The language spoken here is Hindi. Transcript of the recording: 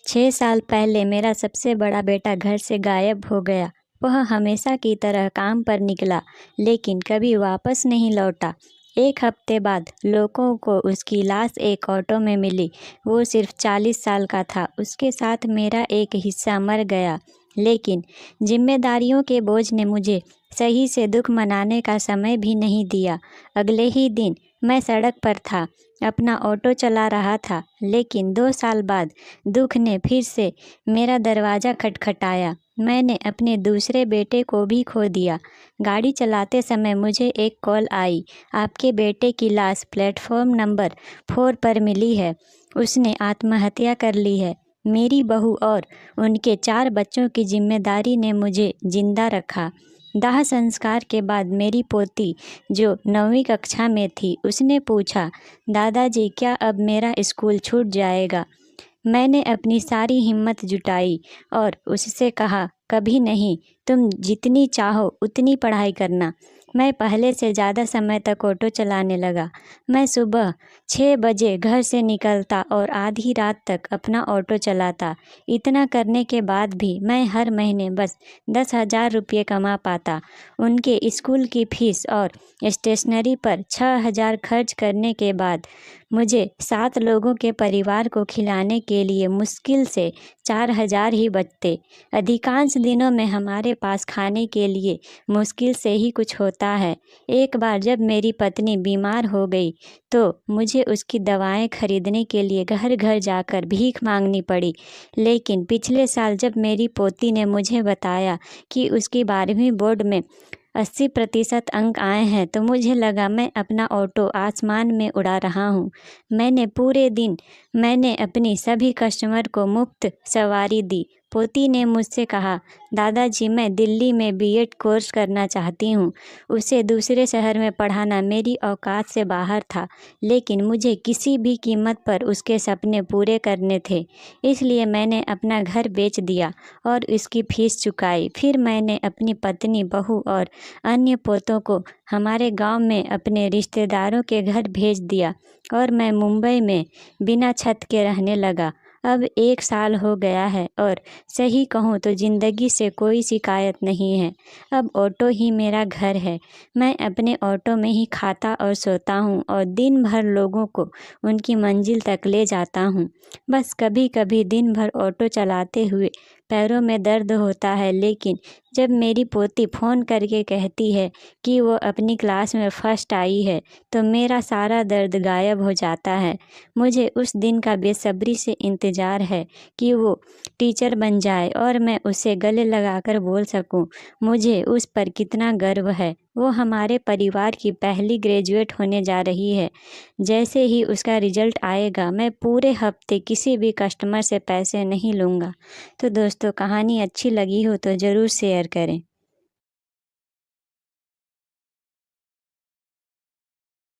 6 साल पहले मेरा सबसे बड़ा बेटा घर से गायब हो गया। वह हमेशा की तरह काम पर निकला, लेकिन कभी वापस नहीं लौटा। 1 हफ्ते बाद लोगों को उसकी लाश एक ऑटो में मिली। वो सिर्फ 40 साल का था। उसके साथ मेरा एक हिस्सा मर गया, लेकिन जिम्मेदारियों के बोझ ने मुझे सही से दुख मनाने का समय भी नहीं दिया। अगले ही दिन मैं सड़क पर था, अपना ऑटो चला रहा था, लेकिन 2 साल बाद दुख ने फिर से मेरा दरवाज़ा खटखटाया। मैंने अपने दूसरे बेटे को भी खो दिया। गाड़ी चलाते समय मुझे एक कॉल आई, आपके बेटे की लाश प्लेटफॉर्म नंबर 4 पर मिली है। उसने आत्महत्या कर ली है। मेरी बहू और उनके 4 बच्चों की जिम्मेदारी ने मुझे जिंदा रखा। दाह संस्कार के बाद मेरी पोती, जो 9वीं कक्षा में थी, उसने पूछा, दादाजी क्या अब मेरा स्कूल छूट जाएगा? मैंने अपनी सारी हिम्मत जुटाई और उससे कहा, कभी नहीं, तुम जितनी चाहो उतनी पढ़ाई करना। मैं पहले से ज़्यादा समय तक ऑटो चलाने लगा। मैं सुबह 6 बजे घर से निकलता और आधी रात तक अपना ऑटो चलाता। इतना करने के बाद भी मैं हर महीने बस 10,000 रुपये कमा पाता। उनके स्कूल की फीस और स्टेशनरी पर 6,000 खर्च करने के बाद मुझे 7 लोगों के परिवार को खिलाने के लिए मुश्किल से 4,000 ही बचते। अधिकांश दिनों में हमारे पास खाने के लिए मुश्किल से ही कुछ होता है। एक बार जब मेरी पत्नी बीमार हो गई तो मुझे उसकी दवाएं खरीदने के लिए घर घर जाकर भीख मांगनी पड़ी। लेकिन पिछले साल जब मेरी पोती ने मुझे बताया कि उसकी 12वीं बोर्ड में 80% अंक आए हैं, तो मुझे लगा मैं अपना ऑटो आसमान में उड़ा रहा हूँ। मैंने अपनी सभी कस्टमर को मुफ्त सवारी दी। पोती ने मुझसे कहा, दादाजी मैं दिल्ली में बीएड कोर्स करना चाहती हूँ। उसे दूसरे शहर में पढ़ाना मेरी औकात से बाहर था, लेकिन मुझे किसी भी कीमत पर उसके सपने पूरे करने थे। इसलिए मैंने अपना घर बेच दिया और उसकी फीस चुकाई। फिर मैंने अपनी पत्नी, बहू और अन्य पोतों को हमारे गांव में अपने रिश्तेदारों के घर भेज दिया और मैं मुंबई में बिना छत के रहने लगा। अब 1 साल हो गया है और सही कहूँ तो ज़िंदगी से कोई शिकायत नहीं है। अब ऑटो ही मेरा घर है। मैं अपने ऑटो में ही खाता और सोता हूँ और दिन भर लोगों को उनकी मंजिल तक ले जाता हूँ। बस कभी कभी दिन भर ऑटो चलाते हुए पैरों में दर्द होता है, लेकिन जब मेरी पोती फ़ोन करके कहती है कि वो अपनी क्लास में फर्स्ट आई है, तो मेरा सारा दर्द गायब हो जाता है। मुझे उस दिन का बेसब्री से इंतज़ार है कि वो टीचर बन जाए और मैं उसे गले लगाकर बोल सकूं, मुझे उस पर कितना गर्व है। वो हमारे परिवार की पहली ग्रेजुएट होने जा रही है। जैसे ही उसका रिजल्ट आएगा, मैं पूरे हफ्ते किसी भी कस्टमर से पैसे नहीं लूँगा। तो दोस्तों, कहानी अच्छी लगी हो तो ज़रूर शेयर करें।